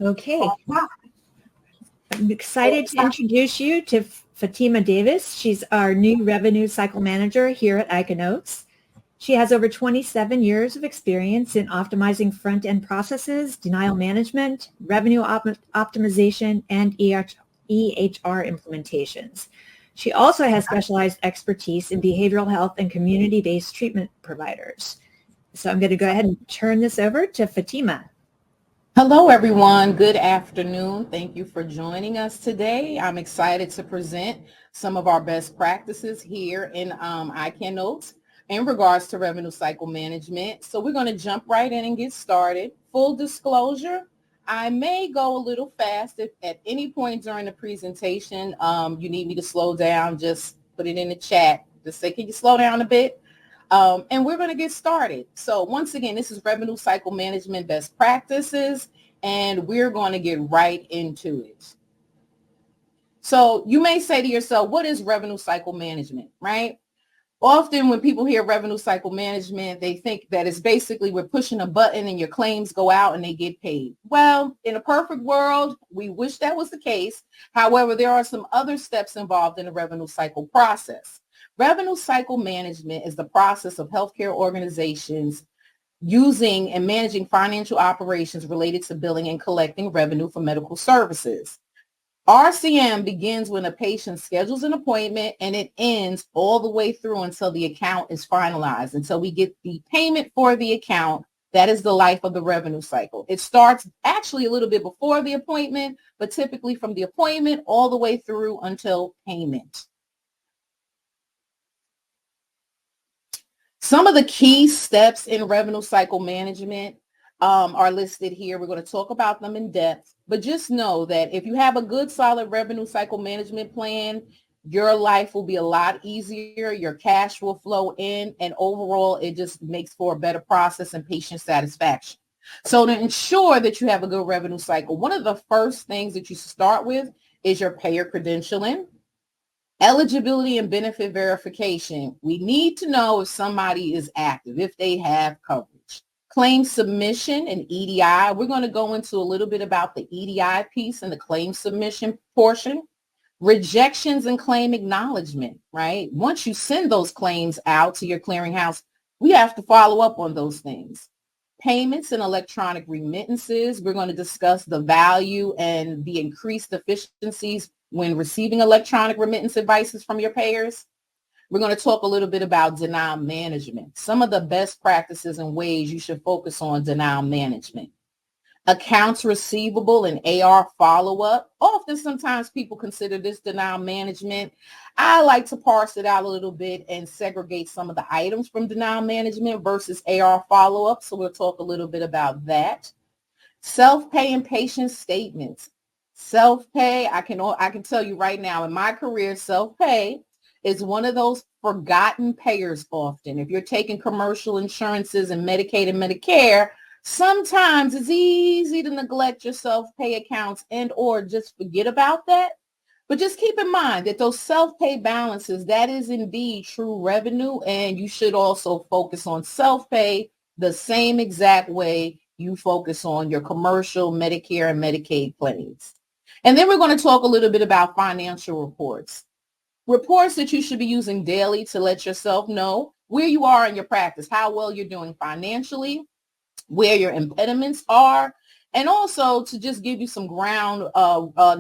Okay. I'm excited to introduce you to Fatima Davis. She's our new revenue cycle manager here at Notes. She has over 27 years of experience in optimizing front-end processes, denial management, revenue optimization, and EHR implementations. She also has specialized expertise in behavioral health and community-based treatment providers. So I'm going to go ahead and turn this over to Fatima. Hello, everyone. Good afternoon. Thank you for joining us today. I'm excited to present some of our best practices here in Notes in regards to revenue cycle management. So we're going to jump right in and get started. Full disclosure, I may go a little fast if at any point during the presentation you need me to slow down. Just put it in the chat. Just say, can you slow down a bit? And we're going to get started. So once again, this is revenue cycle management best practices, and we're going to get right into it. So you may say to yourself, what is revenue cycle management, right? Often when people hear revenue cycle management, they think that it's basically we're pushing a button and your claims go out and they get paid. Well, in a perfect world, we wish that was the case. However, there are some other steps involved in the revenue cycle process. Revenue cycle management is the process of healthcare organizations using and managing financial operations related to billing and collecting revenue for medical services. RCM begins when a patient schedules an appointment and it ends all the way through until the account is finalized, until we get the payment for the account. That is the life of the revenue cycle. It starts actually a little bit before the appointment, but typically from the appointment all the way through until payment. Some of the key steps in revenue cycle management are listed here. We're going to talk about them in depth, but just know that if you have a good, solid revenue cycle management plan, your life will be a lot easier. Your cash will flow in, and overall, it just makes for a better process and patient satisfaction. So to ensure that you have a good revenue cycle, one of the first things that you start with is your payer credentialing. Eligibility and benefit verification. We need to know if somebody is active, if they have coverage. Claim submission and EDI. We're going to go into a little bit about the EDI piece and the claim submission portion. Rejections and claim acknowledgement, right? Once you send those claims out to your clearinghouse, we have to follow up on those things. Payments and electronic remittances. We're going to discuss the value and the increased efficiencies when receiving electronic remittance advices from your payers. We're going to talk a little bit about denial management, some of the best practices and ways you should focus on denial management. Accounts receivable and AR follow-up. Often, sometimes people consider this denial management. I like to parse it out a little bit and segregate some of the items from denial management versus AR follow-up. So we'll talk a little bit about that. Self-pay and patient statements. Self-pay, I can tell you right now, in my career, self-pay is one of those forgotten payers often. If you're taking commercial insurances and Medicaid and Medicare, sometimes it's easy to neglect your self-pay accounts and or just forget about that. But just keep in mind that those self-pay balances, that is indeed true revenue, and you should also focus on self-pay the same exact way you focus on your commercial Medicare and Medicaid claims. And then we're going to talk a little bit about financial reports. Reports that you should be using daily to let yourself know where you are in your practice, how well you're doing financially, where your impediments are, and also to just give you some ground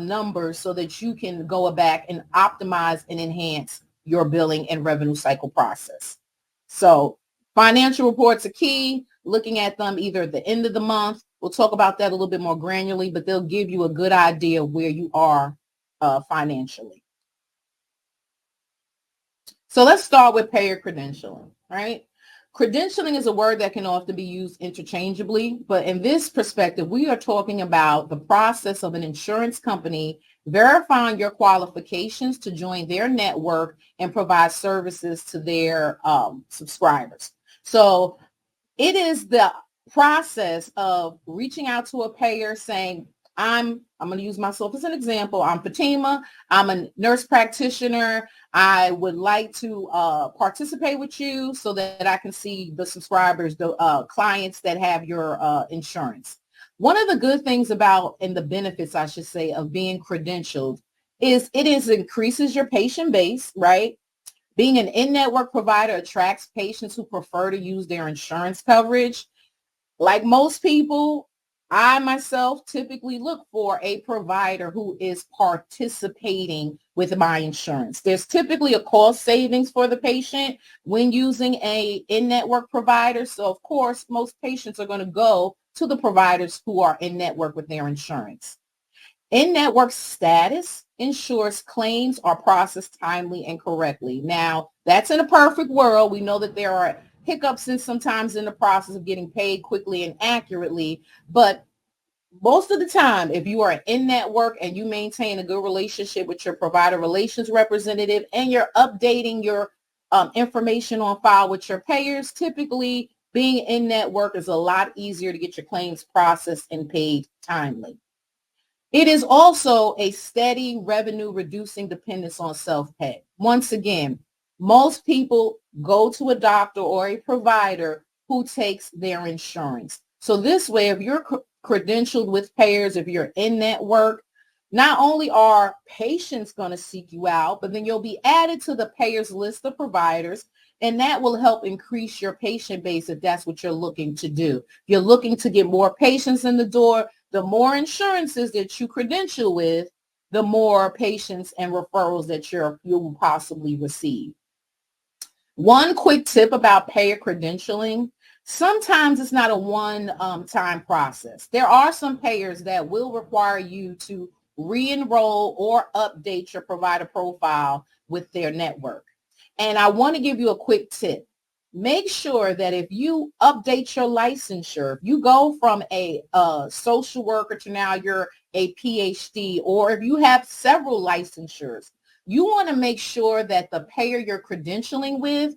numbers so that you can go back and optimize and enhance your billing and revenue cycle process. So financial reports are key. Looking at them either at the end of the month. We'll talk about that a little bit more granularly, but they'll give you a good idea of where you are financially. So let's start with payer credentialing, right? Credentialing is a word that can often be used interchangeably, but in this perspective, we are talking about the process of an insurance company verifying your qualifications to join their network and provide services to their subscribers. So it is the process of reaching out to a payer saying, I'm going to use myself as an example. I'm Fatima. I'm a nurse practitioner. I would like to participate with you so that I can see the subscribers, the clients that have your insurance. One of the good things about, and the benefits, I should say, of being credentialed is it increases your patient base, right? Being an in-network provider attracts patients who prefer to use their insurance coverage. Like most people, I myself typically look for a provider who is participating with my insurance. There's typically a cost savings for the patient when using a in-network provider. So of course, most patients are going to go to the providers who are in network with their insurance. In-network status ensures claims are processed timely and correctly. Now, that's in a perfect world. We know that there are hiccups and sometimes in the process of getting paid quickly and accurately, but most of the time, if you are in network and you maintain a good relationship with your provider relations representative and you're updating your information on file with your payers, typically being in network is a lot easier to get your claims processed and paid timely. It is also a steady revenue reducing dependence on self-pay. Once again, most people go to a doctor or a provider who takes their insurance. So this way, if you're credentialed with payers, if you're in network, not only are patients going to seek you out, but then you'll be added to the payers list of providers, and that will help increase your patient base if that's what you're looking to do. If you're looking to get more patients in the door, the more insurances that you credential with, the more patients and referrals that you will possibly receive. One quick tip about payer credentialing. Sometimes it's not a one-time process. There are some payers that will require you to re-enroll or update your provider profile with their network. And I want to give you a quick tip. Make sure that if you update your licensure, if you go from a social worker to now you're a PhD, or if you have several licensures, you want to make sure that the payer you're credentialing with,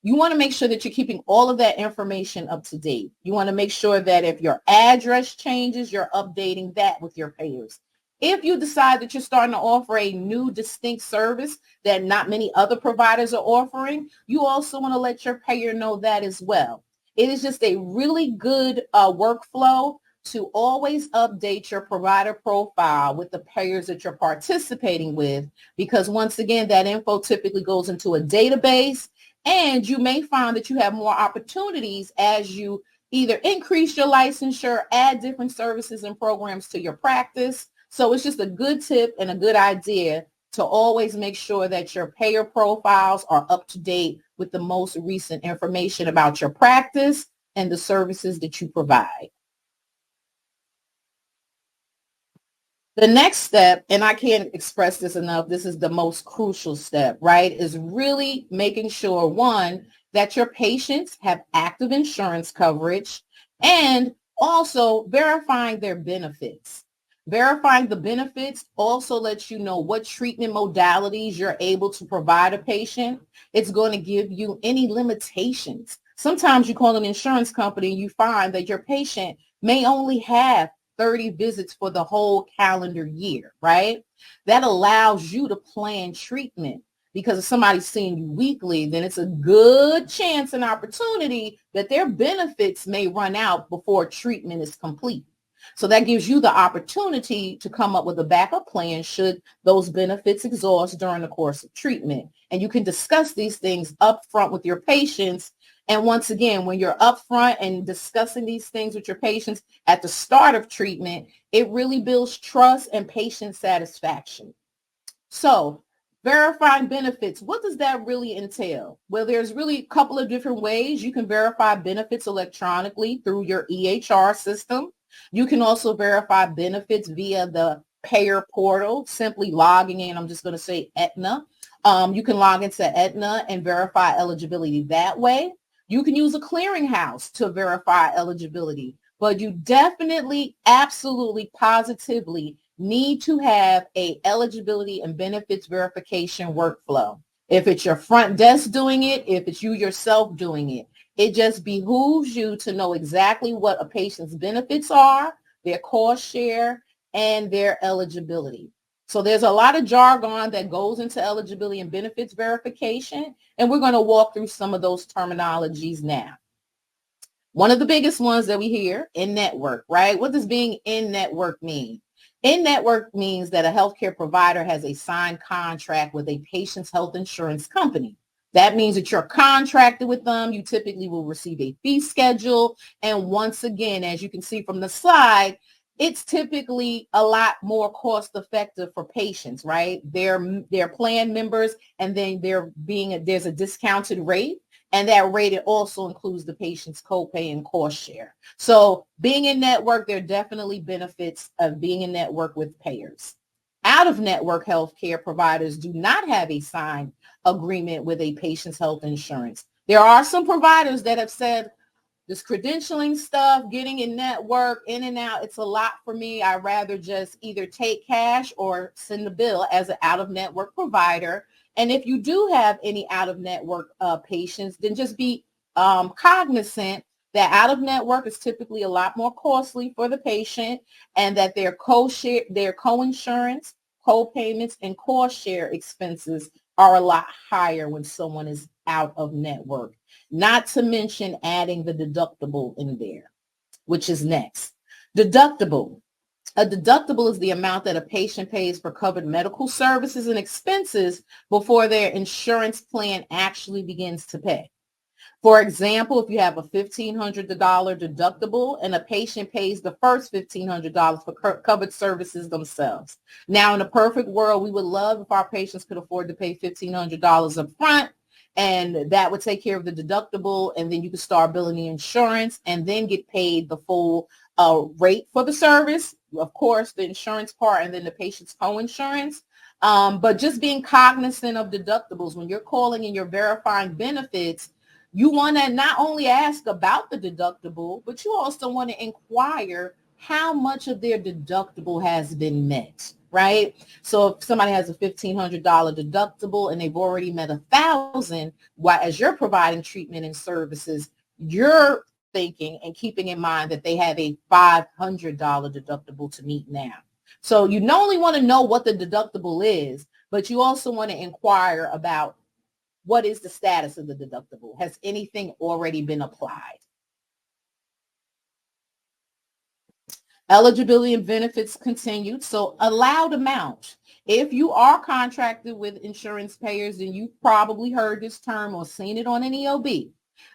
you want to make sure that you're keeping all of that information up to date. You want to make sure that if your address changes, you're updating that with your payers. If you decide that you're starting to offer a new distinct service that not many other providers are offering, you also want to let your payer know that as well. It is just a really good workflow to always update your provider profile with the payers that you're participating with, because once again, that info typically goes into a database, and you may find that you have more opportunities as you either increase your licensure, add different services and programs to your practice. So it's just a good tip and a good idea to always make sure that your payer profiles are up to date with the most recent information about your practice and the services that you provide. The next step, and I can't express this enough, this is the most crucial step, right, is really making sure, one, that your patients have active insurance coverage, and also verifying their benefits. Verifying the benefits also lets you know what treatment modalities you're able to provide a patient. It's going to give you any limitations. Sometimes you call an insurance company and you find that your patient may only have 30 visits for the whole calendar year, right? That allows you to plan treatment, because if somebody's seeing you weekly, then it's a good chance and opportunity that their benefits may run out before treatment is complete. So that gives you the opportunity to come up with a backup plan should those benefits exhaust during the course of treatment. And you can discuss these things up front with your patients. And once again, when you're upfront and discussing these things with your patients at the start of treatment, it really builds trust and patient satisfaction. So verifying benefits, what does that really entail? Well, there's really a couple of different ways. You can verify benefits electronically through your EHR system. You can also verify benefits via the payer portal, simply logging in. I'm just going to say Aetna. You can log into Aetna and verify eligibility that way. You can use a clearinghouse to verify eligibility, but you definitely, absolutely, positively need to have a eligibility and benefits verification workflow. If it's your front desk doing it, if it's you yourself doing it, it just behooves you to know exactly what a patient's benefits are, their cost share, and their eligibility. So there's a lot of jargon that goes into eligibility and benefits verification, and we're going to walk through some of those terminologies now. One of the biggest ones that we hear, in-network, right? What does being in-network mean? In-network means that a healthcare provider has a signed contract with a patient's health insurance company. That means that you're contracted with them. You typically will receive a fee schedule. And once again, as you can see from the slide, it's typically a lot more cost effective for patients, right? They're plan members, and then there's a discounted rate, and that rate, it also includes the patient's copay and cost share. So being in network, there are definitely benefits of being in network with payers. Out of network healthcare providers do not have a signed agreement with a patient's health insurance. There are some providers that have said, this credentialing stuff, getting in network, in and out, it's a lot for me. I'd rather just either take cash or send the bill as an out-of-network provider. And if you do have any out-of-network patients, then just be cognizant that out-of-network is typically a lot more costly for the patient, and that their co-insurance, co-payments, and cost share expenses are a lot higher when someone is out of network. Not to mention adding the deductible in there, which is next. Deductible. A deductible is the amount that a patient pays for covered medical services and expenses before their insurance plan actually begins to pay. For example, if you have a $1,500 deductible and a patient pays the first $1,500 for covered services themselves. Now, in a perfect world, we would love if our patients could afford to pay $1,500 up front, and that would take care of the deductible, and then you could start billing the insurance and then get paid the full rate for the service. Of course, the insurance part and then the patient's co-insurance. But just being cognizant of deductibles when you're calling and you're verifying benefits, you want to not only ask about the deductible, but you also want to inquire how much of their deductible has been met, right? So if somebody has a $1,500 deductible and they've already met $1,000, while as you're providing treatment and services, you're thinking and keeping in mind that they have a $500 deductible to meet now. So you not only want to know what the deductible is, but you also want to inquire about what is the status of the deductible? Has anything already been applied? Eligibility and benefits continued. So allowed amount. If you are contracted with insurance payers, then you've probably heard this term or seen it on an EOB.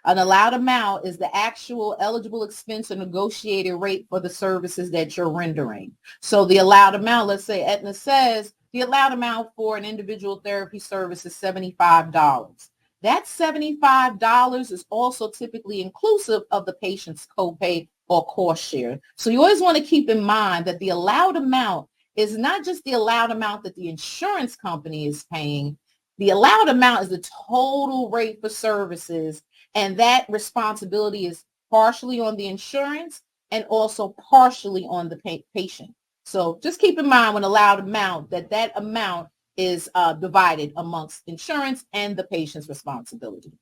An allowed amount is the actual eligible expense or negotiated rate for the services that you're rendering. So the allowed amount, let's say Aetna says the allowed amount for an individual therapy service is $75. That $75 is also typically inclusive of the patient's copay or cost share. So you always want to keep in mind that the allowed amount is not just the allowed amount that the insurance company is paying. The allowed amount is the total rate for services, and that responsibility is partially on the insurance and also partially on the patient. So just keep in mind when allowed amount that amount is divided amongst insurance and the patient's responsibility.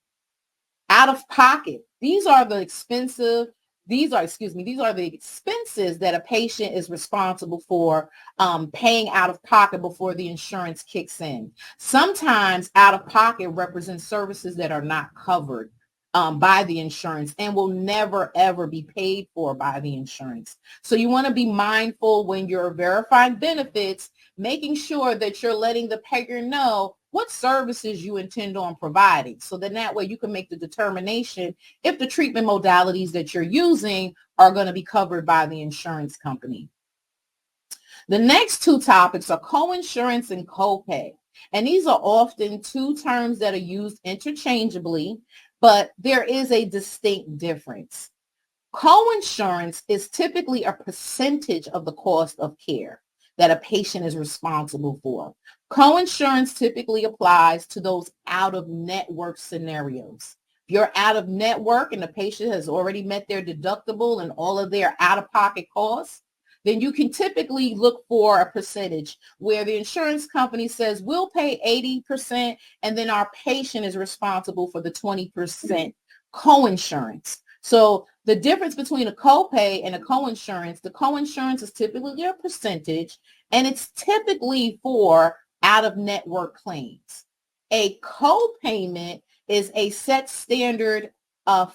Out of pocket, these are the expenses that a patient is responsible for paying out of pocket before the insurance kicks in. Sometimes out of pocket represents services that are not covered by the insurance and will never, ever be paid for by the insurance. So you want to be mindful when you're verifying benefits, making sure that you're letting the payer know what services you intend on providing. So then that way you can make the determination if the treatment modalities that you're using are going to be covered by the insurance company. The next two topics are coinsurance and copay. And these are often two terms that are used interchangeably, but there is a distinct difference. Coinsurance is typically a percentage of the cost of care that a patient is responsible for. Coinsurance typically applies to those out-of-network scenarios. If you're out of network and the patient has already met their deductible and all of their out-of-pocket costs, then you can typically look for a percentage where the insurance company says we'll pay 80% and then our patient is responsible for the 20% coinsurance. So The difference between a copay and a coinsurance, the coinsurance is typically a percentage, and it's typically for out-of-network claims. A copayment is a set standard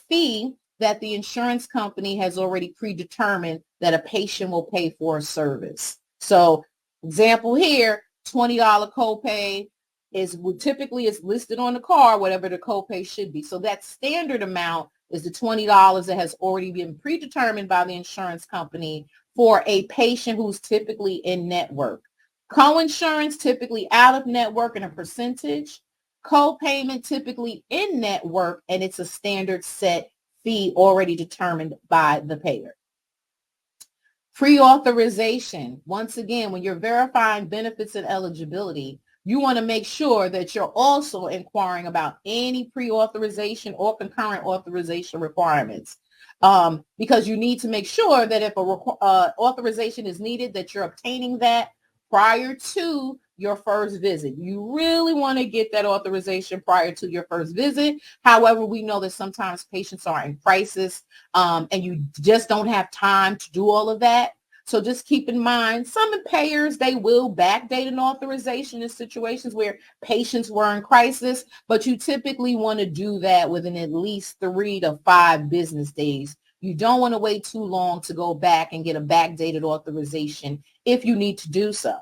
fee that the insurance company has already predetermined that a patient will pay for a service. So example here, $20 copay is typically is listed on the card, whatever the copay should be. So that standard amount is the $20 that has already been predetermined by the insurance company for a patient who's typically in network. Coinsurance, typically out of network and a percentage. Copayment, typically in network, and it's a standard set fee already determined by the payer. Pre-authorization. Once again, when you're verifying benefits and eligibility, you want to make sure that you're also inquiring about any pre-authorization or concurrent authorization requirements, because you need to make sure that if authorization is needed, that you're obtaining that prior to your first visit. You really want to get that authorization prior to your first visit. However, we know that sometimes patients are in crisis and you just don't have time to do all of that. So just keep in mind, some payers, they will backdate an authorization in situations where patients were in crisis, but you typically want to do that within at least 3 to 5 business days. You don't want to wait too long to go back and get a backdated authorization if you need to do so.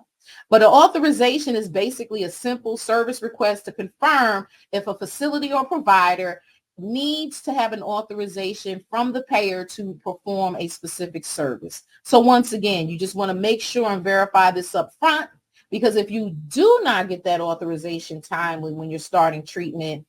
But an authorization is basically a simple service request to confirm if a facility or provider needs to have an authorization from the payer to perform a specific service. So once again, you just want to make sure and verify this up front, because if you do not get that authorization timely when you're starting treatment,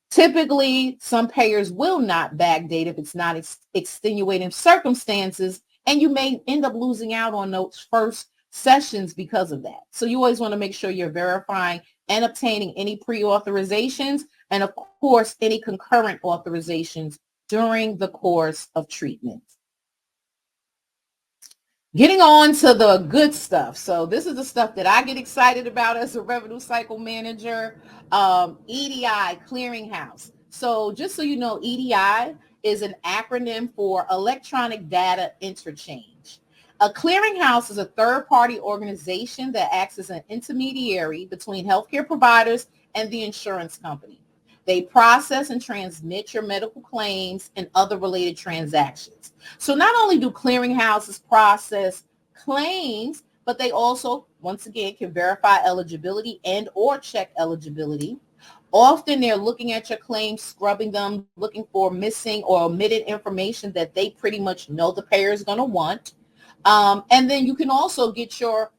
typically some payers will not backdate if it's not extenuating circumstances, and you may end up losing out on those first sessions because of that. So you always want to make sure you're verifying and obtaining any pre-authorizations and, of course, any concurrent authorizations during the course of treatment. Getting on to the good stuff. So this is the stuff that I get excited about as a revenue cycle manager. EDI Clearing House. So just so you know, EDI is an acronym for Electronic Data Interchange. A clearinghouse is a third-party organization that acts as an intermediary between healthcare providers and the insurance company. They process and transmit your medical claims and other related transactions. So not only do clearinghouses process claims, but they also, once again, can verify eligibility and or check eligibility. Often they're looking at your claims, scrubbing them, looking for missing or omitted information that they pretty much know the payer is going to want. And then you can also get your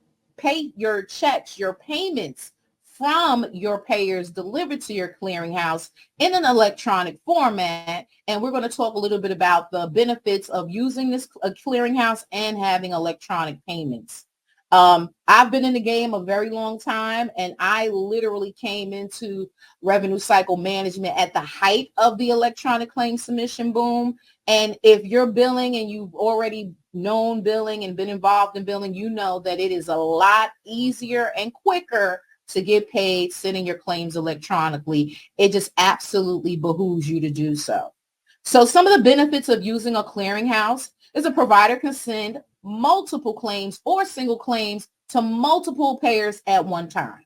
checks, your payments from your payers delivered to your clearinghouse in an electronic format. And we're going to talk a little bit about the benefits of using this clearinghouse and having electronic payments. I've been in the game a very long time, and I literally came into revenue cycle management at the height of the electronic claim submission boom. And if you're billing and you've already known billing and been involved in billing, you know that it is a lot easier and quicker to get paid sending your claims electronically. It just absolutely behooves you to do so. So some of the benefits of using a clearinghouse is a provider can send multiple claims or single claims to multiple payers at one time.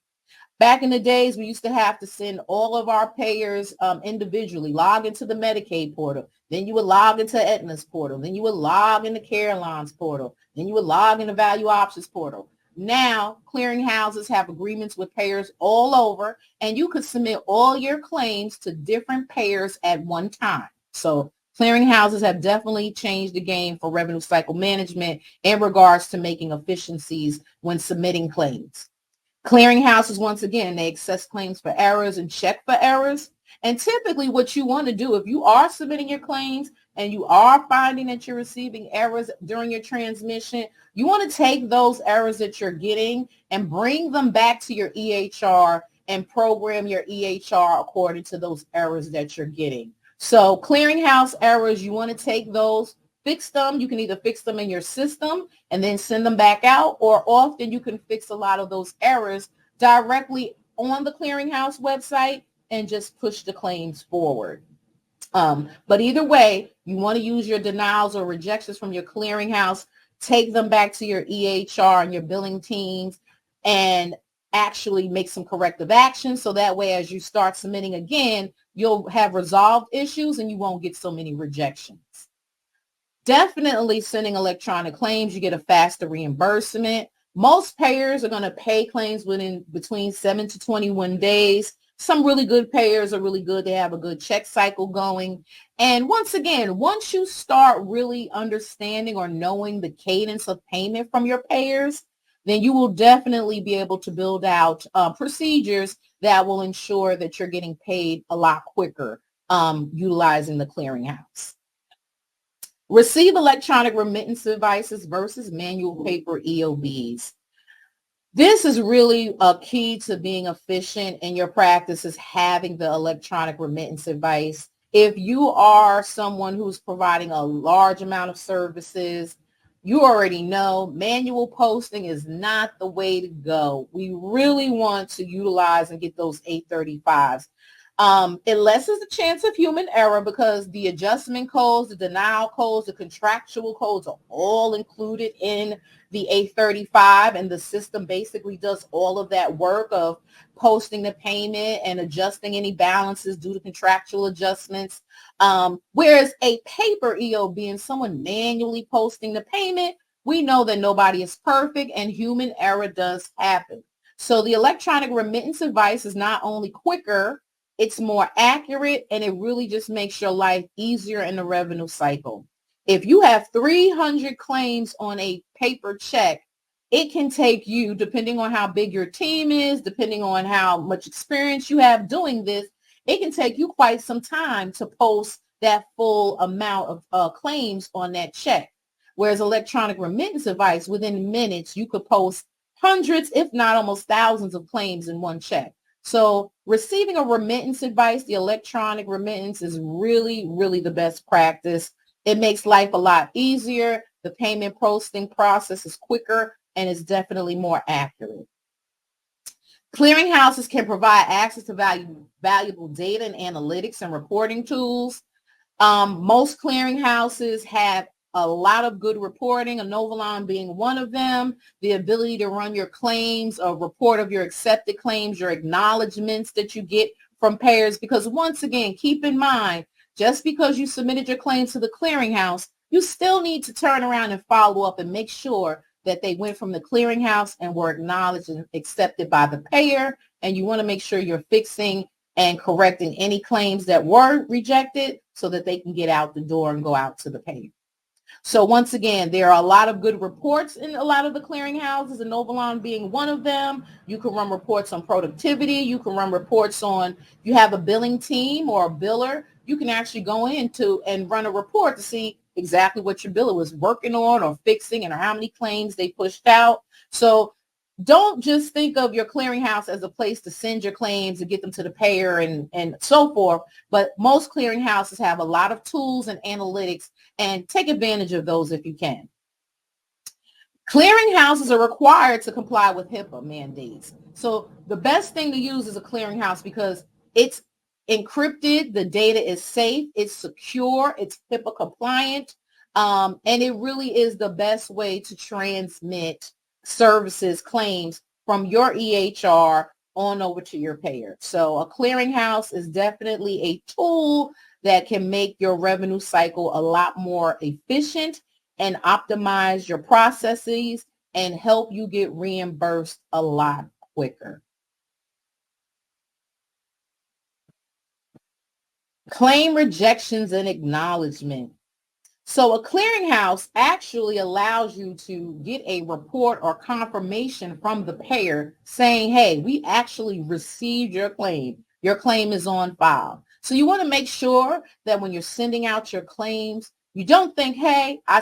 Back in the days, we used to have to send all of our payers individually, log into the Medicaid portal. Then you would log into Aetna's portal. Then you would log into Caroline's portal. Then you would log into Value Options portal. Now, clearinghouses have agreements with payers all over, and you could submit all your claims to different payers at one time. So clearinghouses have definitely changed the game for revenue cycle management in regards to making efficiencies when submitting claims. Clearinghouses, once again, they assess claims for errors and check for errors. And typically what you want to do, if you are submitting your claims and you are finding that you're receiving errors during your transmission, you want to take those errors that you're getting and bring them back to your EHR and program your EHR according to those errors that you're getting. So clearinghouse errors, you want to take those, fix them. You can either fix them in your system and then send them back out, or often you can fix a lot of those errors directly on the clearinghouse website and just push the claims forward. But either way, you want to use your denials or rejections from your clearinghouse, take them back to your EHR and your billing teams and actually make some corrective actions. So that way, as you start submitting again, you'll have resolved issues and you won't get so many rejections. Definitely sending electronic claims, you get a faster reimbursement. Most payers are going to pay claims within between 7 to 21 days. Some really good payers are really good. They have a good check cycle going. And once again, once you start really understanding or knowing the cadence of payment from your payers, then you will definitely be able to build out procedures that will ensure that you're getting paid a lot quicker utilizing the clearinghouse. Receive electronic remittance devices versus manual paper EOBs. This is really a key to being efficient in your practice, is having the electronic remittance device. If you are someone who's providing a large amount of services, you already know manual posting is not the way to go. We really want to utilize and get those 835s. It lessens the chance of human error because the adjustment codes, the denial codes, the contractual codes are all included in the 835, and the system basically does all of that work of posting the payment and adjusting any balances due to contractual adjustments. Whereas a paper EOB and someone manually posting the payment, we know that nobody is perfect and human error does happen. So the electronic remittance device is not only quicker, it's more accurate, and it really just makes your life easier in the revenue cycle. If you have 300 claims on a paper check, it can take you, depending on how big your team is, depending on how much experience you have doing this, it can take you quite some time to post that full amount of claims on that check. Whereas electronic remittance device, within minutes, you could post hundreds, if not almost thousands of claims in one check. So receiving a remittance advice, the electronic remittance, is really, really the best practice. It makes life a lot easier. The payment posting process is quicker and is definitely more accurate. Clearinghouses can provide access to valuable data and analytics and reporting tools. Most clearinghouses have a lot of good reporting, Inovalon being one of them, the ability to run your claims, a report of your accepted claims, your acknowledgments that you get from payers. Because once again, keep in mind, just because you submitted your claims to the clearinghouse, you still need to turn around and follow up and make sure that they went from the clearinghouse and were acknowledged and accepted by the payer. And you want to make sure you're fixing and correcting any claims that were rejected so that they can get out the door and go out to the payer. So once again, there are a lot of good reports in a lot of the clearinghouses, and Inovalon being one of them. You can run reports on productivity. You can run reports on, you have a billing team or a biller, you can actually go into and run a report to see exactly what your biller was working on or fixing and how many claims they pushed out. So don't just think of your clearinghouse as a place to send your claims and get them to the payer and so forth. But most clearinghouses have a lot of tools and analytics, and take advantage of those if you can. Clearinghouses are required to comply with HIPAA mandates. So the best thing to use is a clearinghouse because it's encrypted, the data is safe, it's secure, it's HIPAA compliant, and it really is the best way to transmit services, claims from your EHR on over to your payer. So a clearinghouse is definitely a tool that can make your revenue cycle a lot more efficient and optimize your processes and help you get reimbursed a lot quicker. Claim rejections and acknowledgement. So a clearinghouse actually allows you to get a report or confirmation from the payer saying, hey, we actually received your claim. Your claim is on file. So you want to make sure that when you're sending out your claims, you don't think, hey, I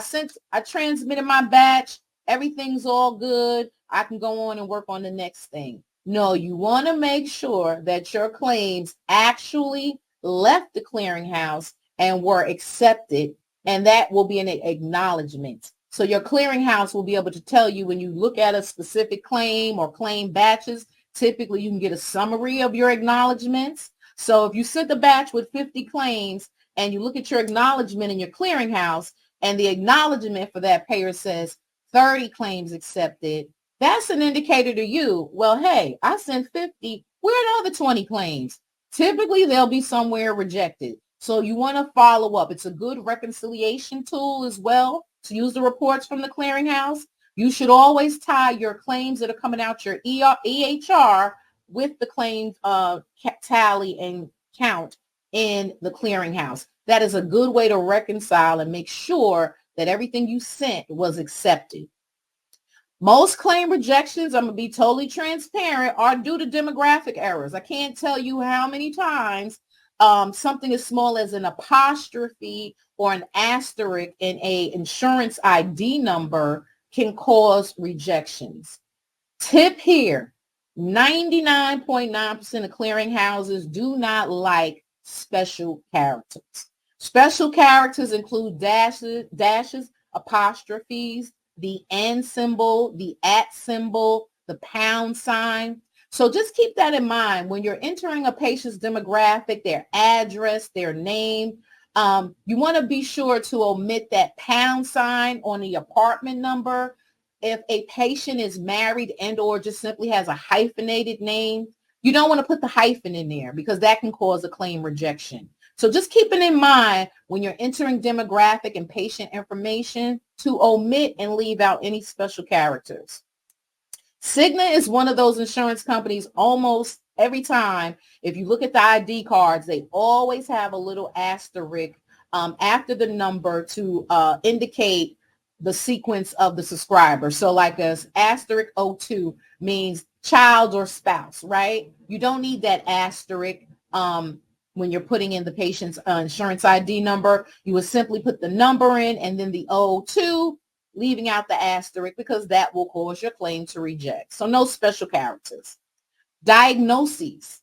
transmitted my batch. Everything's all good. I can go on and work on the next thing. No, you want to make sure that your claims actually left the clearinghouse and were accepted, and that will be an acknowledgement. So your clearinghouse will be able to tell you when you look at a specific claim or claim batches, typically you can get a summary of your acknowledgements. So if you sent a batch with 50 claims and you look at your acknowledgement in your clearinghouse, and the acknowledgement for that payer says 30 claims accepted, that's an indicator to you, well, hey, I sent 50. Where are the other 20 claims? Typically, they'll be somewhere rejected. So you want to follow up. It's a good reconciliation tool as well to use the reports from the clearinghouse. You should always tie your claims that are coming out your EHR with the claims tally and count in the clearinghouse. That is a good way to reconcile and make sure that everything you sent was accepted. Most claim rejections, I'm going to be totally transparent, are due to demographic errors. I can't tell you how many times something as small as an apostrophe or an asterisk in a insurance ID number can cause rejections. Tip here, 99.9% of clearinghouses do not like special characters. Special characters include dashes, apostrophes, the and symbol, the at symbol, the pound sign. So just keep that in mind when you're entering a patient's demographic, their address, their name. You want to be sure to omit that pound sign on the apartment number. If a patient is married and or just simply has a hyphenated name, you don't want to put the hyphen in there because that can cause a claim rejection. So just keep it in mind when you're entering demographic and patient information to omit and leave out any special characters. Cigna is one of those insurance companies almost every time. If you look at the ID cards, they always have a little asterisk after the number to indicate the sequence of the subscriber. So like a asterisk 02 means child or spouse, right? You don't need that asterisk when you're putting in the patient's insurance ID number. You would simply put the number in and then the 02, leaving out the asterisk because that will cause your claim to reject. So no special characters. Diagnoses.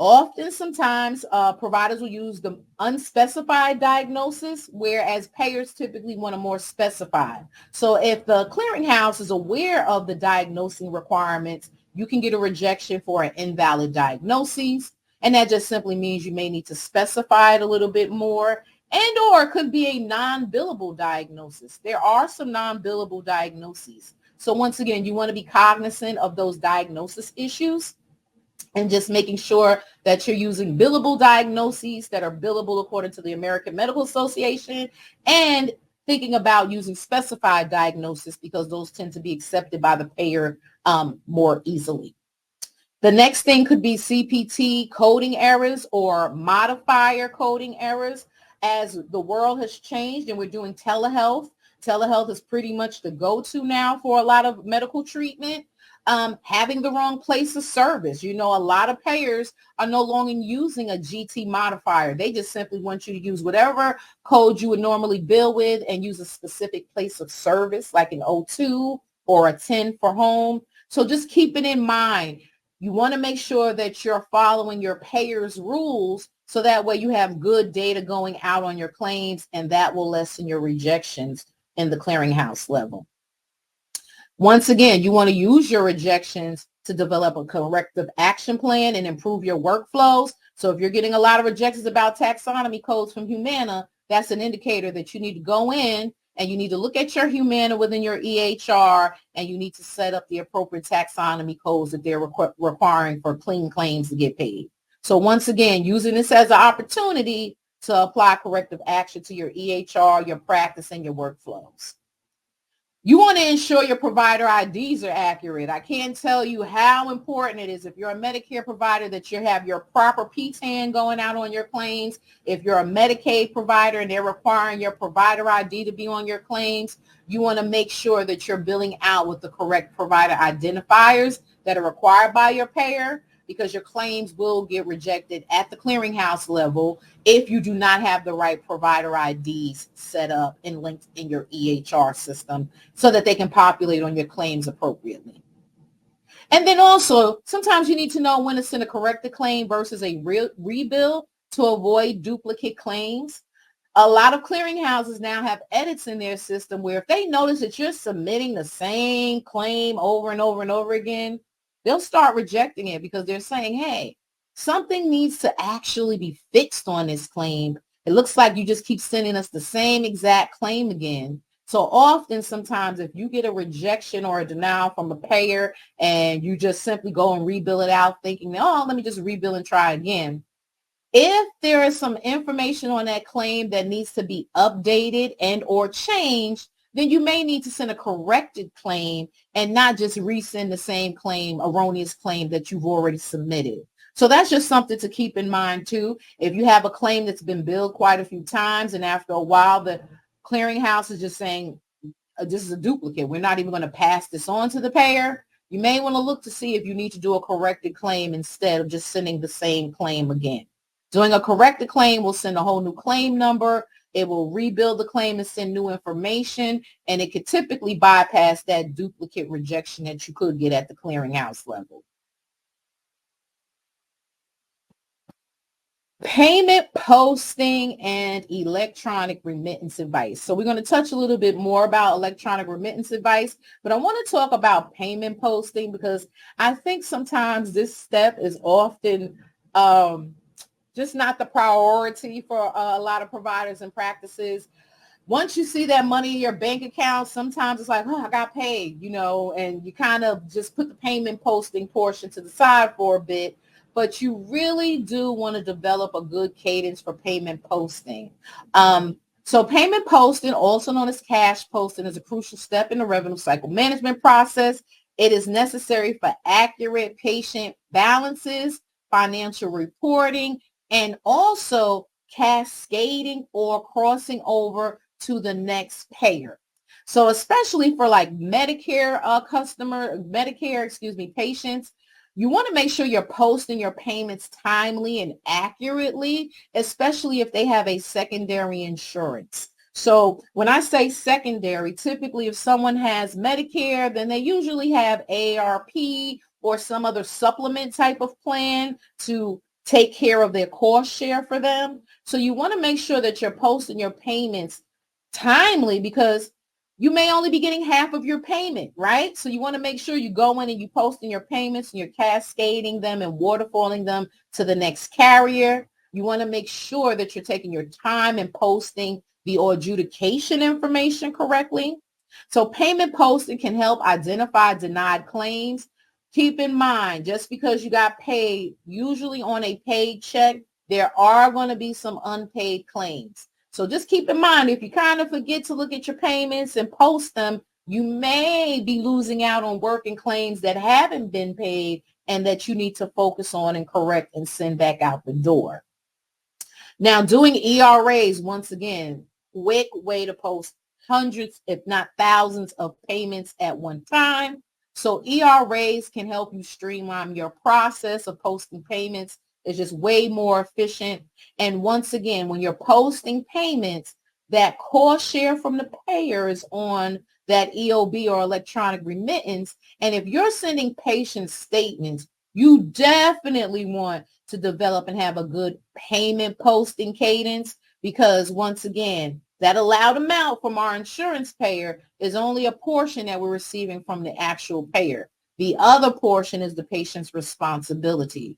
Often, sometimes providers will use the unspecified diagnosis, whereas payers typically want a more specified. So if the clearinghouse is aware of the diagnosing requirements, you can get a rejection for an invalid diagnosis. And that just simply means you may need to specify it a little bit more, and or it could be a non-billable diagnosis. There are some non-billable diagnoses. So once again, you want to be cognizant of those diagnosis issues and just making sure that you're using billable diagnoses that are billable according to the American Medical Association, and thinking about using specified diagnosis because those tend to be accepted by the payer more easily. The next thing could be CPT coding errors or modifier coding errors. As the world has changed and we're doing telehealth, telehealth is pretty much the go-to now for a lot of medical treatment. Having the wrong place of service. You know, a lot of payers are no longer using a GT modifier. They just simply want you to use whatever code you would normally bill with and use a specific place of service like an 02 or a 10 for home. So just keep it in mind. You want to make sure that you're following your payer's rules so that way you have good data going out on your claims, and that will lessen your rejections in the clearinghouse level. Once again, you want to use your rejections to develop a corrective action plan and improve your workflows. So if you're getting a lot of rejections about taxonomy codes from Humana, that's an indicator that you need to go in and you need to look at your Humana within your EHR, and you need to set up the appropriate taxonomy codes that they're requiring for clean claims to get paid. So once again, using this as an opportunity to apply corrective action to your EHR, your practice, and your workflows. You want to ensure your provider IDs are accurate. I can't tell you how important it is if you're a Medicare provider that you have your proper PTAN going out on your claims. If you're a Medicaid provider and they're requiring your provider ID to be on your claims, you want to make sure that you're billing out with the correct provider identifiers that are required by your payer, because your claims will get rejected at the clearinghouse level if you do not have the right provider IDs set up and linked in your EHR system so that they can populate on your claims appropriately. And then also, sometimes you need to know when to send a corrected claim versus a rebill to avoid duplicate claims. A lot of clearinghouses now have edits in their system where if they notice that you're submitting the same claim over and over and over again, they'll start rejecting it because they're saying, hey, something needs to actually be fixed on this claim It looks like you just keep sending us the same exact claim again. So often, sometimes if you get a rejection or a denial from a payer and you just simply go and rebill it out thinking, oh, let me just rebill and try again. If there is some information on that claim that needs to be updated and or changed, then you may need to send a corrected claim and not just resend the same claim, erroneous claim that you've already submitted. So that's just something to keep in mind too. If you have a claim that's been billed quite a few times and after a while the clearinghouse is just saying, this is a duplicate, we're not even going to pass this on to the payer, you may want to look to see if you need to do a corrected claim instead of just sending the same claim again. Doing a corrected claim will send a whole new claim number. It will rebuild the claim and send new information, and it could typically bypass that duplicate rejection that you could get at the clearinghouse level. Payment posting and electronic remittance advice. So we're going to touch a little bit more about electronic remittance advice, but I want to talk about payment posting because I think sometimes this step is often just not the priority for a lot of providers and practices. Once you see that money in your bank account, sometimes it's like, oh, I got paid, and you kind of just put the payment posting portion to the side for a bit. But you really do want to develop a good cadence for payment posting. So payment posting, also known as cash posting, is a crucial step in the revenue cycle management process. It is necessary for accurate patient balances, financial reporting, and also cascading or crossing over to the next payer. So especially for like Medicare patients, you want to make sure you're posting your payments timely and accurately, especially if they have a secondary insurance. So when I say secondary, typically if someone has Medicare, then they usually have AARP or some other supplement type of plan to take care of their cost share for them. So you want to make sure that you're posting your payments timely because you may only be getting half of your payment, right? So you want to make sure you go in and you posting your payments and you're cascading them and waterfalling them to the next carrier. You want to make sure that you're taking your time and posting the adjudication information correctly. So payment posting can help identify denied claims. Keep in mind, just because you got paid, usually on a paid check, there are going to be some unpaid claims. So just keep in mind, if you kind of forget to look at your payments and post them, you may be losing out on working claims that haven't been paid and that you need to focus on and correct and send back out the door. Now, doing ERAs, once again, quick way to post hundreds, if not thousands of payments at one time. So ERAs can help you streamline your process of posting payments. It's just way more efficient. And once again, when you're posting payments, that cost share from the payer is on that EOB or electronic remittance. And if you're sending patient statements, you definitely want to develop and have a good payment posting cadence because once again, that allowed amount from our insurance payer is only a portion that we're receiving from the actual payer. The other portion is the patient's responsibility.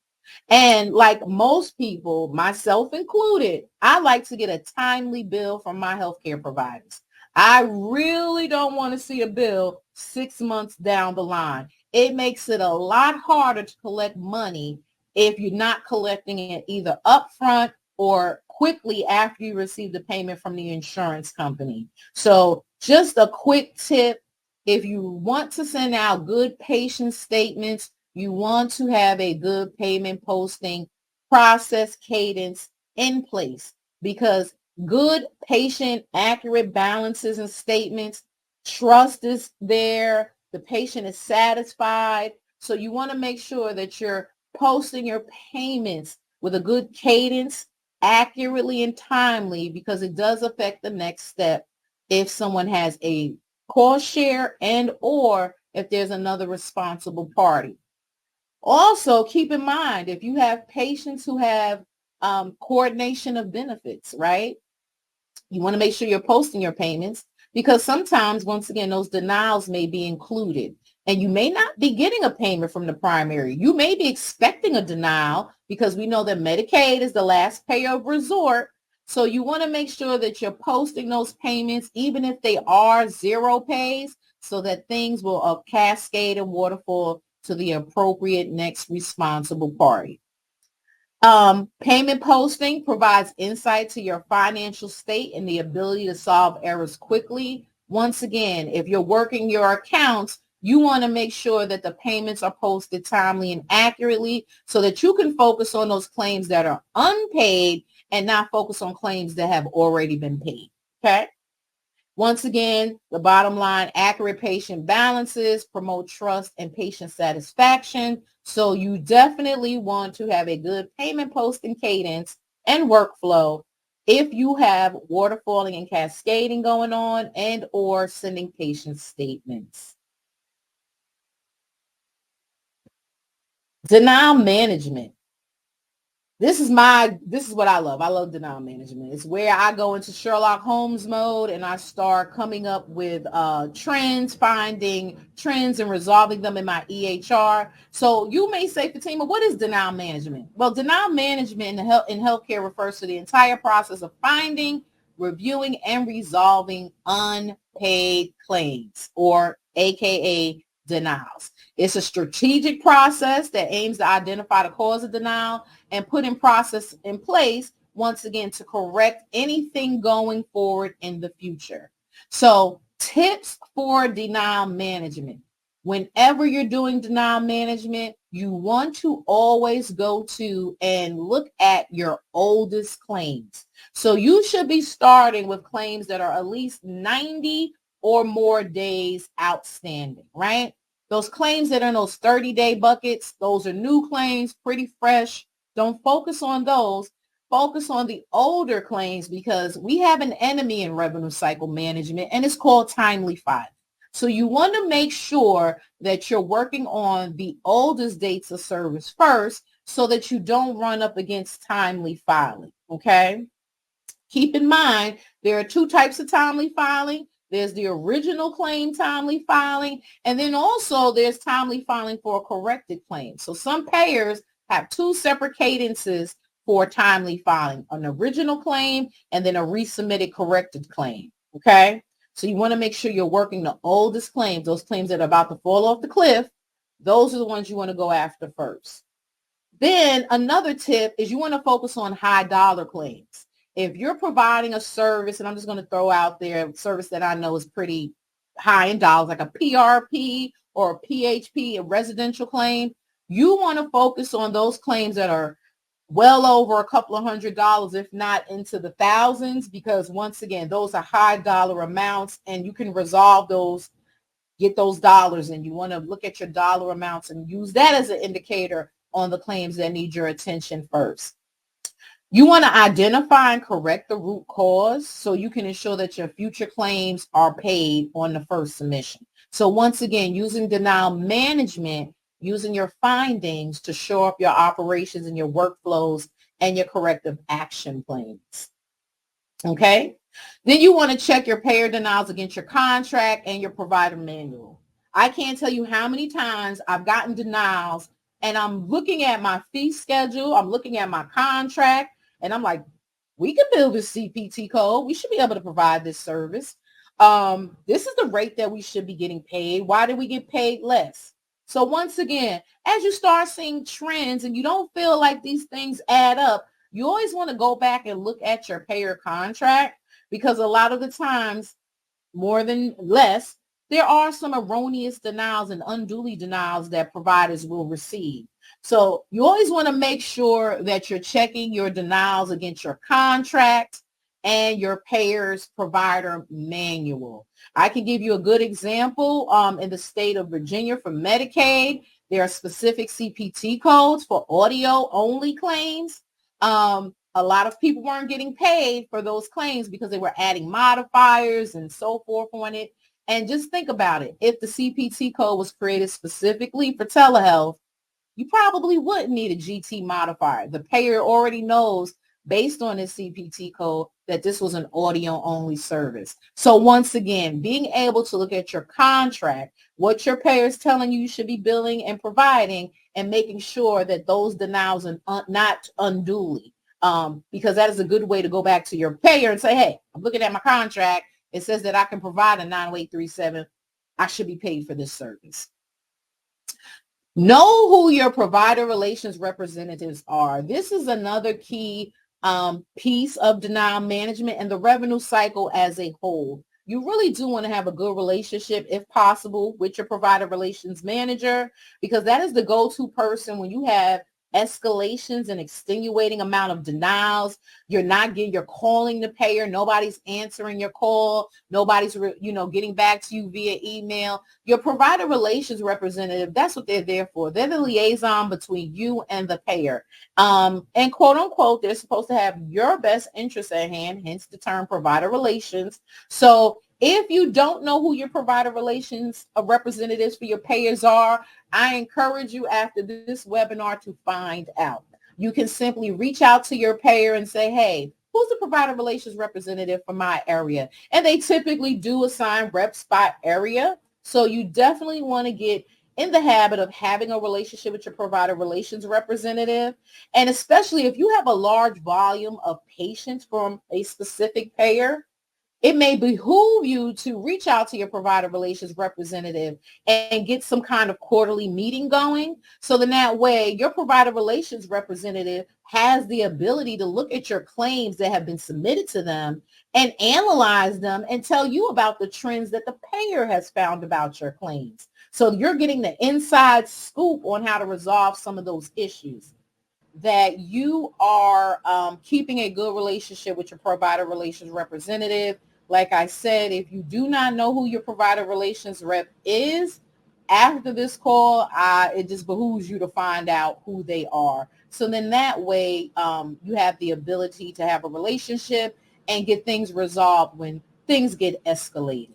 And like most people, myself included, I like to get a timely bill from my healthcare providers. I really don't want to see a bill 6 months down the line. It makes it a lot harder to collect money if you're not collecting it either upfront or quickly after you receive the payment from the insurance company. So just a quick tip, if you want to send out good patient statements, you want to have a good payment posting process cadence in place because good patient accurate balances and statements, trust is there, the patient is satisfied. So you want to make sure that you're posting your payments with a good cadence, accurately and timely because it does affect the next step if someone has a cost share and or if there's another responsible party. Also, keep in mind, if you have patients who have coordination of benefits, right? You want to make sure you're posting your payments because sometimes, once again, those denials may be included and you may not be getting a payment from the primary. You may be expecting a denial because we know that Medicaid is the last payer of resort. So you want to make sure that you're posting those payments, even if they are zero pays, so that things will cascade and waterfall to the appropriate next responsible party. Payment posting provides insight to your financial state and the ability to solve errors quickly. Once again, if you're working your accounts, you want to make sure that the payments are posted timely and accurately so that you can focus on those claims that are unpaid and not focus on claims that have already been paid. Okay. Once again, the bottom line, accurate patient balances promote trust and patient satisfaction. So you definitely want to have a good payment posting cadence and workflow if you have waterfalling and cascading going on and or sending patient statements. Denial management. This is what I love. I love denial management. It's where I go into Sherlock Holmes mode and I start coming up with trends, finding trends and resolving them in my EHR. So you may say, Fatima, what is denial management? Well, denial management in healthcare refers to the entire process of finding, reviewing, and resolving unpaid claims, or AKA denials. It's a strategic process that aims to identify the cause of denial and put in process in place, once again, to correct anything going forward in the future. So tips for denial management. Whenever you're doing denial management, you want to always go to and look at your oldest claims. So you should be starting with claims that are at least 90 or more days outstanding, right? Those claims that are in those 30-day buckets, those are new claims, pretty fresh. Don't focus on those. Focus on the older claims because we have an enemy in revenue cycle management, and it's called timely filing. So you want to make sure that you're working on the oldest dates of service first so that you don't run up against timely filing, okay? Keep in mind, there are two types of timely filing. There's the original claim timely filing, and then also there's timely filing for a corrected claim. So some payers have two separate cadences for timely filing, an original claim and then a resubmitted corrected claim, okay? So you want to make sure you're working the oldest claims, those claims that are about to fall off the cliff. Those are the ones you want to go after first. Then another tip is you want to focus on high dollar claims. If you're providing a service, and I'm just going to throw out there a service that I know is pretty high in dollars, like a PRP or a PHP, a residential claim, you want to focus on those claims that are well over a couple of $100s, if not into the thousands, because once again, those are high dollar amounts and you can resolve those, get those dollars, and you want to look at your dollar amounts and use that as an indicator on the claims that need your attention first. You want to identify and correct the root cause so you can ensure that your future claims are paid on the first submission. So once again, using denial management, using your findings to shore up your operations and your workflows and your corrective action plans. Okay? Then you want to check your payer denials against your contract and your provider manual. I can't tell you how many times I've gotten denials and I'm looking at my fee schedule, I'm looking at my contract, and I'm like, we can build this CPT code. We should be able to provide this service. This is the rate that we should be getting paid. Why did we get paid less? So once again, as you start seeing trends and you don't feel like these things add up, you always want to go back and look at your payer contract, because a lot of the times, more than less, there are some erroneous denials and unduly denials that providers will receive. So you always want to make sure that you're checking your denials against your contract and your payer's provider manual. I can give you a good example. In the state of Virginia for Medicaid, there are specific CPT codes for audio only claims. A lot of people weren't getting paid for those claims because they were adding modifiers and so forth on it. And just think about it. If the CPT code was created specifically for telehealth, you probably wouldn't need a GT modifier. The payer already knows based on this CPT code that this was an audio only service. So once again, being able to look at your contract, what your payer is telling you should be billing and providing, and making sure that those denials are not unduly. because that is a good way to go back to your payer and say, hey, I'm looking at my contract. It says that I can provide a 90837. I should be paid for this service. Know who your provider relations representatives are. This is another key piece of denial management and the revenue cycle as a whole. You really do want to have a good relationship, if possible, with your provider relations manager, because that is the go-to person when you have escalations and extenuating amount of denials. You're calling the payer. Nobody's answering your call. Nobody's, getting back to you via email. Your provider relations representative, that's what they're there for. They're the liaison between you and the payer. And quote unquote, they're supposed to have your best interest at hand, hence the term provider relations. So if you don't know who your provider relations representatives for your payers are, I encourage you after this webinar to find out. You can simply reach out to your payer and say, hey, who's the provider relations representative for my area? And they typically do assign reps by area. So you definitely want to get in the habit of having a relationship with your provider relations representative. And especially if you have a large volume of patients from a specific payer, it may behoove you to reach out to your provider relations representative and get some kind of quarterly meeting going. So then that way your provider relations representative has the ability to look at your claims that have been submitted to them and analyze them and tell you about the trends that the payer has found about your claims. So you're getting the inside scoop on how to resolve some of those issues. That you are keeping a good relationship with your provider relations representative. Like I said, if you do not know who your provider relations rep is, after this call, it just behooves you to find out who they are. So then that way you have the ability to have a relationship and get things resolved when things get escalated.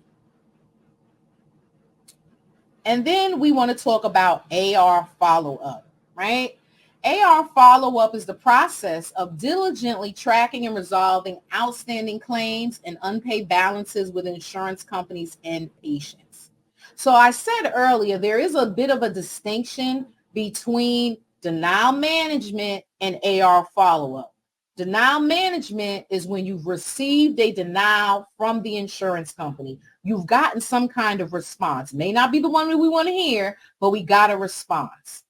And then we want to talk about AR follow-up, right? AR follow-up is the process of diligently tracking and resolving outstanding claims and unpaid balances with insurance companies and patients. So I said earlier, there is a bit of a distinction between denial management and AR follow-up. Denial management is when you've received a denial from the insurance company. You've gotten some kind of response. May not be the one that we want to hear, but we got a response.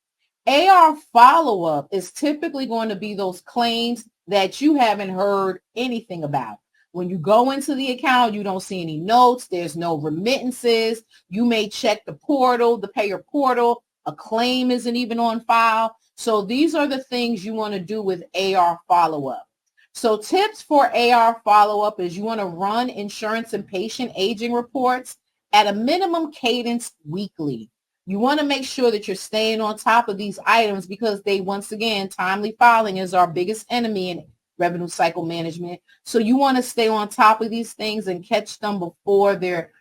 AR follow-up is typically going to be those claims that you haven't heard anything about. When you go into the account, you don't see any notes. There's no remittances. You may check the portal, the payer portal. A claim isn't even on file. So these are the things you want to do with AR follow-up. So tips for AR follow-up is you want to run insurance and patient aging reports at a minimum cadence weekly. You want to make sure that you're staying on top of these items because they, once again, timely filing is our biggest enemy in revenue cycle management. So you want to stay on top of these things and catch them before they're,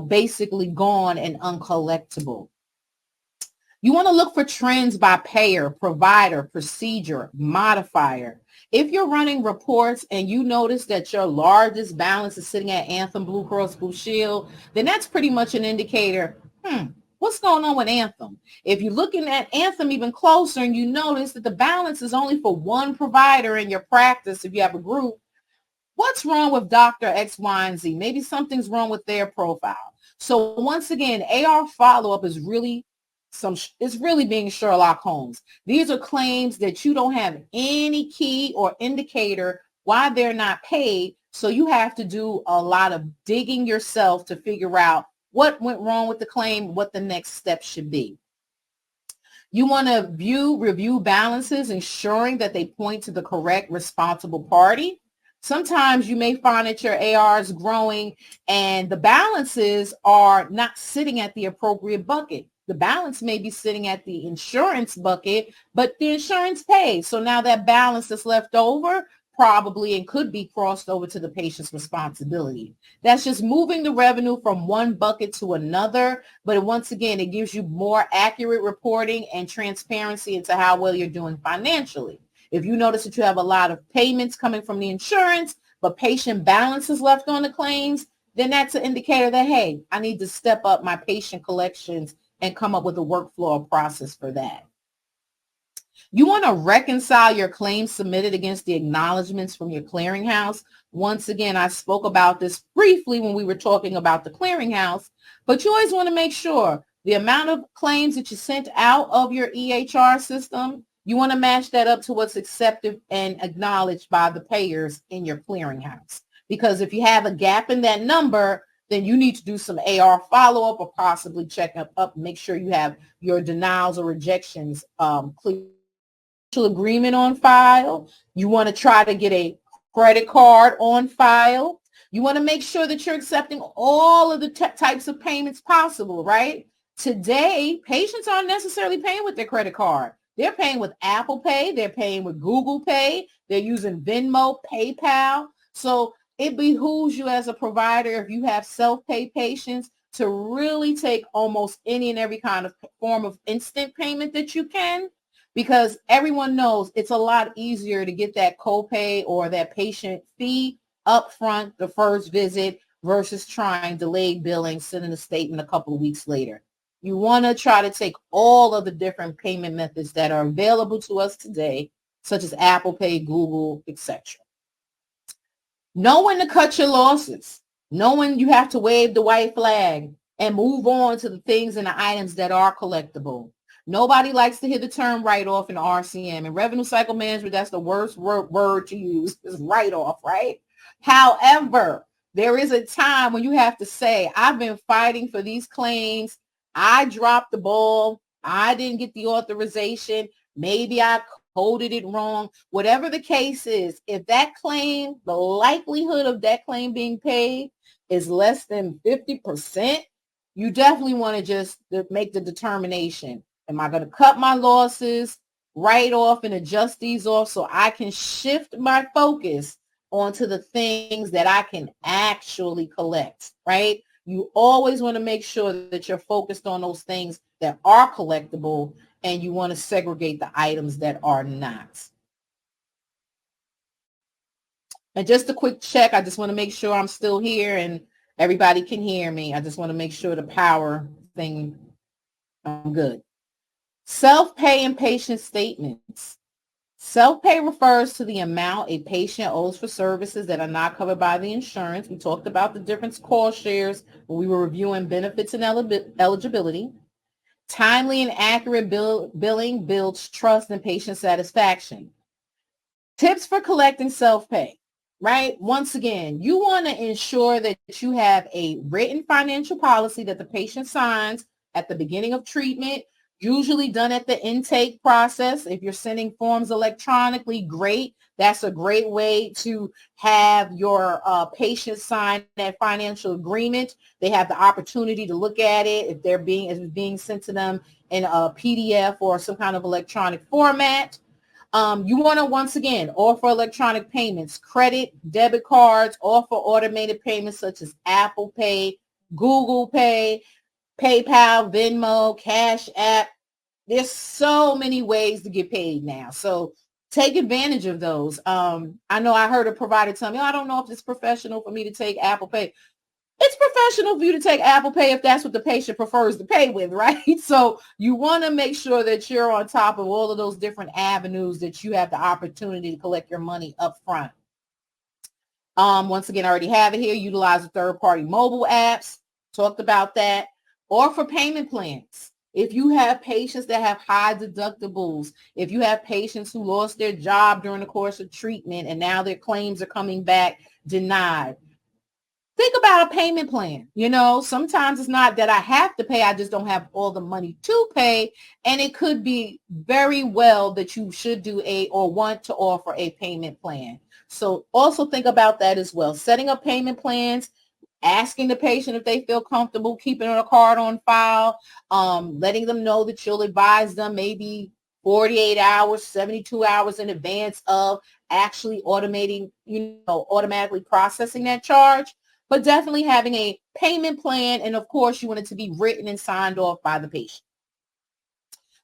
basically gone and uncollectible. You want to look for trends by payer, provider, procedure, modifier. If you're running reports and you notice that your largest balance is sitting at Anthem, Blue Cross Blue Shield, then that's pretty much an indicator, what's going on with Anthem? If you're looking at Anthem even closer and you notice that the balance is only for one provider in your practice, if you have a group, what's wrong with Dr. X, Y, and Z? Maybe something's wrong with their profile. So once again, AR follow-up is really being Sherlock Holmes. These are claims that you don't have any key or indicator why they're not paid. So you have to do a lot of digging yourself to figure out what went wrong with the claim, what the next step should be. You want to review balances, ensuring that they point to the correct responsible party. Sometimes you may find that your AR is growing and the balances are not sitting at the appropriate bucket. The balance may be sitting at the insurance bucket, but the insurance pays. So now that balance that's left over probably and could be crossed over to the patient's responsibility. That's just moving the revenue from one bucket to another. But once again, it gives you more accurate reporting and transparency into how well you're doing financially. If you notice that you have a lot of payments coming from the insurance, but patient balance is left on the claims, then that's an indicator that, hey, I need to step up my patient collections and come up with a workflow or process for that. You want to reconcile your claims submitted against the acknowledgments from your clearinghouse. Once again, I spoke about this briefly when we were talking about the clearinghouse, but you always want to make sure the amount of claims that you sent out of your EHR system, you want to match that up to what's accepted and acknowledged by the payers in your clearinghouse. Because if you have a gap in that number, then you need to do some AR follow-up or possibly check up, make sure you have your denials or rejections clear. Agreement on file. You want to try to get a credit card on file. You want to make sure that you're accepting all of the types of payments possible, right? Today, patients aren't necessarily paying with their credit card. They're paying with Apple Pay. They're paying with Google Pay. They're using Venmo, PayPal. So it behooves you as a provider, if you have self-pay patients, to really take almost any and every kind of form of instant payment that you can, because everyone knows it's a lot easier to get that copay or that patient fee up front the first visit versus trying delayed billing, sending a statement a couple of weeks later. You want to try to take all of the different payment methods that are available to us today, such as Apple Pay, Google, etc. Know when to cut your losses. Know when you have to wave the white flag and move on to the things and the items that are collectible. Nobody likes to hear the term write-off in RCM. In revenue cycle management, that's the worst word to use, is write-off, right? However, there is a time when you have to say, I've been fighting for these claims. I dropped the ball. I didn't get the authorization. Maybe I coded it wrong. Whatever the case is, if that claim, the likelihood of that claim being paid is less than 50%, you definitely want to just make the determination. Am I going to cut my losses, write off and adjust these off so I can shift my focus onto the things that I can actually collect, right? You always want to make sure that you're focused on those things that are collectible, and you want to segregate the items that are not. And just a quick check. I just want to make sure I'm still here and everybody can hear me. I just want to make sure the power thing, I'm good. Self-pay and patient statements. Self-pay refers to the amount a patient owes for services that are not covered by the insurance. We talked about the different cost shares when we were reviewing benefits and eligibility. Timely and accurate billing builds trust and patient satisfaction. Tips for collecting self-pay, right? Once again, you want to ensure that you have a written financial policy that the patient signs at the beginning of treatment, usually done at the intake process. If you're sending forms electronically, great. That's a great way to have your patient sign that financial agreement. They have the opportunity to look at it if it's being sent to them in a PDF or some kind of electronic format. You want to, once again, offer electronic payments, credit, debit cards, offer automated payments such as Apple Pay, Google Pay, PayPal, Venmo, Cash App. There's so many ways to get paid now. So take advantage of those. I know I heard a provider tell me, I don't know if it's professional for me to take Apple Pay. It's professional for you to take Apple Pay if that's what the patient prefers to pay with, right? So you want to make sure that you're on top of all of those different avenues that you have the opportunity to collect your money up front. Once again, I already have it here. Utilize the third-party mobile apps. Talked about that. Or for payment plans. If you have patients that have high deductibles, if you have patients who lost their job during the course of treatment and now their claims are coming back denied, think about a payment plan. You know, sometimes it's not that I have to pay, I just don't have all the money to pay. And it could be very well that you should do or want to offer a payment plan. So also think about that as well. Setting up payment plans, asking the patient if they feel comfortable keeping a card on file, letting them know that you'll advise them maybe 48 hours, 72 hours in advance of actually automatically processing that charge, but definitely having a payment plan. And of course, you want it to be written and signed off by the patient.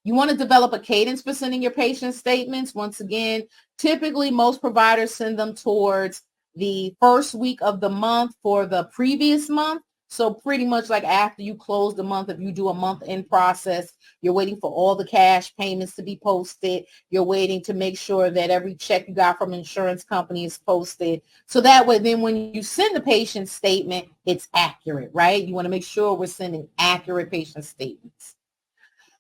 You want to develop a cadence for sending your patient statements. Once again, typically most providers send them towards the first week of the month for the previous month. So pretty much like after you close the month, if you do a month-end process, you're waiting for all the cash payments to be posted. You're waiting to make sure that every check you got from an insurance company is posted. So that way, then when you send the patient statement, it's accurate, right? You want to make sure we're sending accurate patient statements.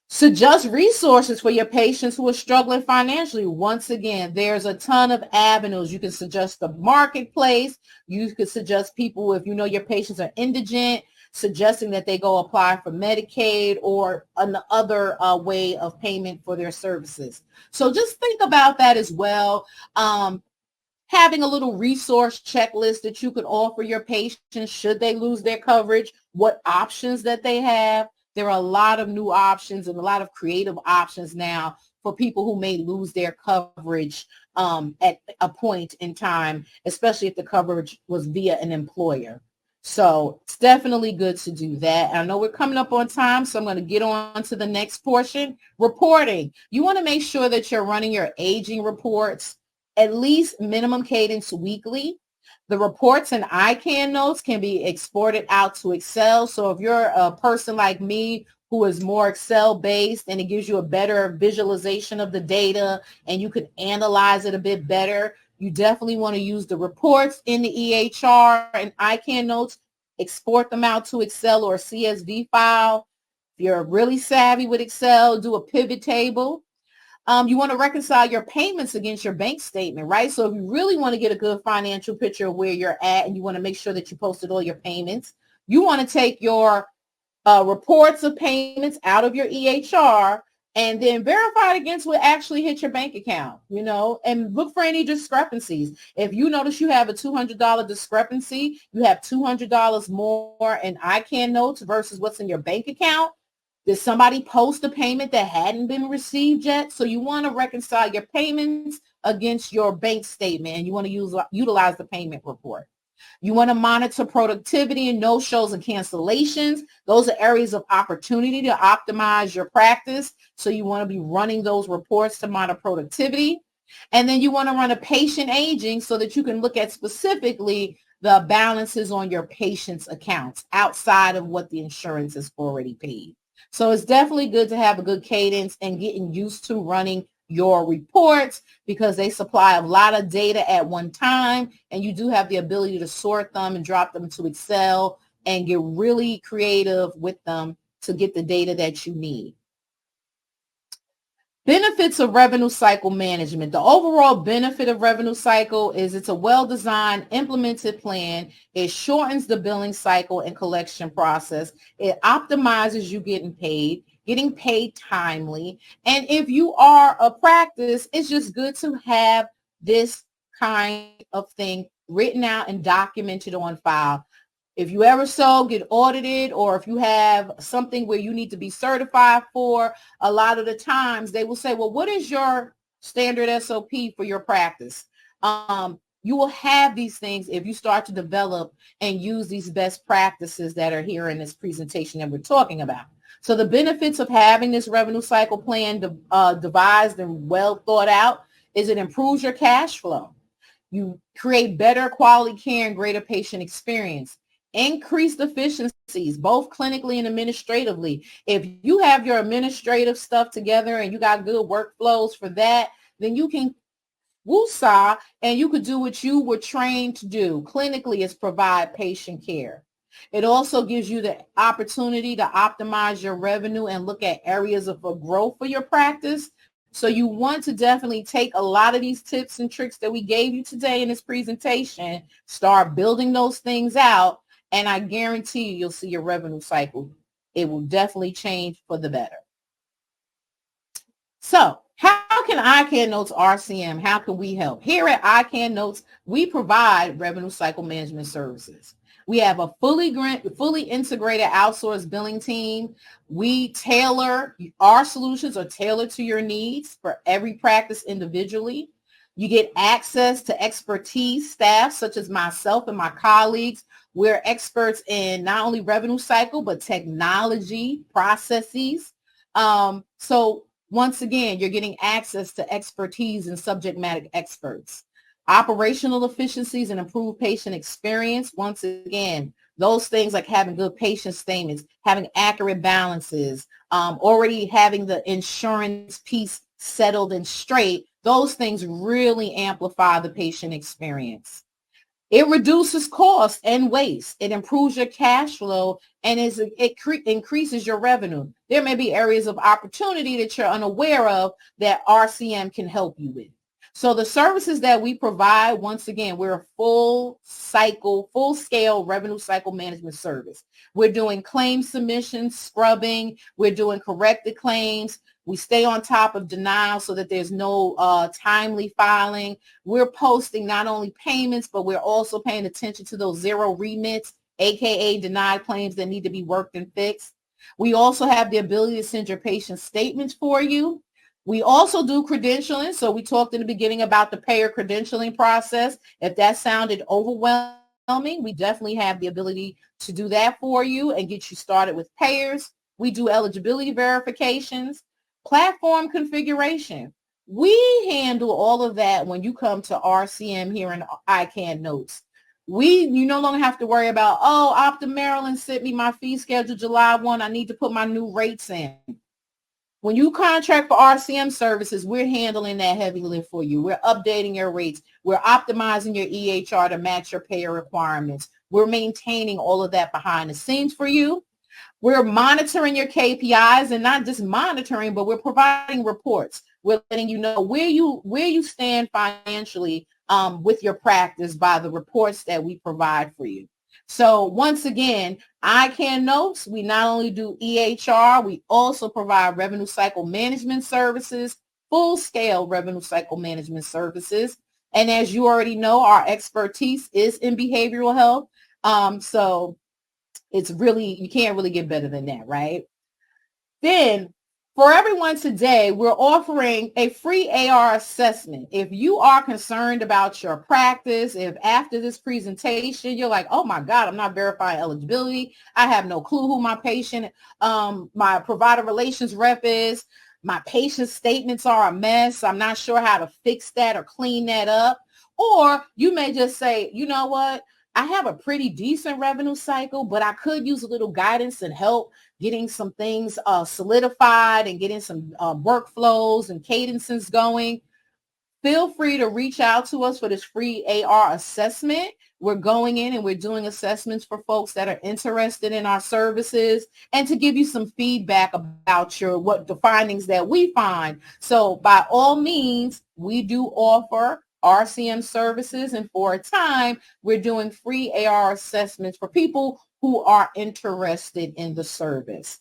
Suggest resources for your patients who are struggling financially. Once again, there's a ton of avenues. You can suggest the marketplace. You could suggest people, if you know your patients are indigent, suggesting that they go apply for Medicaid or another way of payment for their services. So just think about that as well. Having a little resource checklist that you could offer your patients should they lose their coverage, what options that they have. There are a lot of new options and a lot of creative options now for people who may lose their coverage at a point in time, especially if the coverage was via an employer. So it's definitely good to do that. I know we're coming up on time, so I'm going to get on to the next portion. Reporting. You want to make sure that you're running your aging reports at least minimum cadence weekly. The reports and ICANN notes can be exported out to Excel. So if you're a person like me who is more Excel based and it gives you a better visualization of the data and you can analyze it a bit better, you definitely want to use the reports in the EHR and ICANN notes, export them out to Excel or a CSV file. If you're really savvy with Excel, do a pivot table. You want to reconcile your payments against your bank statement, right? So if you really want to get a good financial picture of where you're at and you want to make sure that you posted all your payments, you want to take your reports of payments out of your EHR and then verify it against what actually hit your bank account, and look for any discrepancies. If you notice you have a $200 discrepancy, you have $200 more in ICANN notes versus what's in your bank account. Did somebody post a payment that hadn't been received yet? So you want to reconcile your payments against your bank statement, and you want to utilize the payment report. You want to monitor productivity and no-shows and cancellations. Those are areas of opportunity to optimize your practice. So you want to be running those reports to monitor productivity. And then you want to run a patient aging so that you can look at specifically the balances on your patient's accounts outside of what the insurance has already paid. So it's definitely good to have a good cadence and getting used to running your reports because they supply a lot of data at one time, and you do have the ability to sort them and drop them to Excel and get really creative with them to get the data that you need. Benefits of revenue cycle management. The overall benefit of revenue cycle is it's a well-designed, implemented plan. It shortens the billing cycle and collection process. It optimizes you getting paid timely. And if you are a practice, it's just good to have this kind of thing written out and documented on file. If you ever get audited, or if you have something where you need to be certified for, a lot of the times they will say, well, what is your standard SOP for your practice? You will have these things if you start to develop and use these best practices that are here in this presentation that we're talking about. So the benefits of having this revenue cycle plan devised and well thought out is it improves your cash flow. You create better quality care and greater patient experience. Increased efficiencies, both clinically and administratively. If you have your administrative stuff together and you got good workflows for that, then you can woosah and you could do what you were trained to do clinically, is provide patient care. It also gives you the opportunity to optimize your revenue and look at areas of growth for your practice. So you want to definitely take a lot of these tips and tricks that we gave you today in this presentation, start building those things out, and I guarantee you'll see your revenue cycle. It will definitely change for the better. So how can ICANN Notes RCM, how can we help? Here at ICANN Notes, we provide revenue cycle management services. We have a fully integrated outsourced billing team. We tailor, our solutions are tailored to your needs for every practice individually. You get access to expertise staff such as myself and my colleagues. We're experts in not only revenue cycle, but technology processes. So once again, you're getting access to expertise and subject matter experts. Operational efficiencies and improved patient experience. Once again, Those things like having good patient statements, having accurate balances, already having the insurance piece settled and straight, those things really amplify the patient experience. It reduces cost and waste. It improves your cash flow and increases your revenue. There may be areas of opportunity that you're unaware of that RCM can help you with. So the services that we provide, once again, we're a full scale revenue cycle management service. We're doing claim submissions, scrubbing. We're doing corrected claims. We stay on top of denial so that there's no timely filing. We're posting not only payments, but we're also paying attention to those zero remits, aka denied claims that need to be worked and fixed. We also have the ability to send your patient statements for you. We also do credentialing. So we talked in the beginning about the payer credentialing process. If that sounded overwhelming, we definitely have the ability to do that for you and get you started with payers. We do eligibility verifications, platform configuration. We handle all of that when you come to RCM here in ICANN Notes. You no longer have to worry about, oh, Optum Maryland sent me my fee schedule July 1. I need to put my new rates in. When you contract for RCM services, we're handling that heavy lift for you. We're updating your rates. We're optimizing your EHR to match your payer requirements. We're maintaining all of that behind the scenes for you. We're monitoring your KPIs, and not just monitoring, but we're providing reports. We're letting you know where you stand financially with your practice by the reports that we provide for you. So once again, ICANN Notes, we not only do EHR, we also provide revenue cycle management services, full-scale revenue cycle management services. And as you already know, our expertise is in behavioral health. So it's really, you can't really get better than that, right? Then for everyone today, we're offering a free AR assessment. If you are concerned about your practice, if after this presentation, you're like, oh my God, I'm not verifying eligibility. I have no clue who my patient, my provider relations rep is. My patient statements are a mess. I'm not sure how to fix that or clean that up. Or you may just say, you know what? I have a pretty decent revenue cycle, but I could use a little guidance and help getting some things solidified and getting some workflows and cadences going. Feel free to reach out to us for this free AR assessment. We're going in and we're doing assessments for folks that are interested in our services and to give you some feedback about what the findings that we find. So by all means, we do offer RCM services, and for a time, we're doing free AR assessments for people who are interested in the service.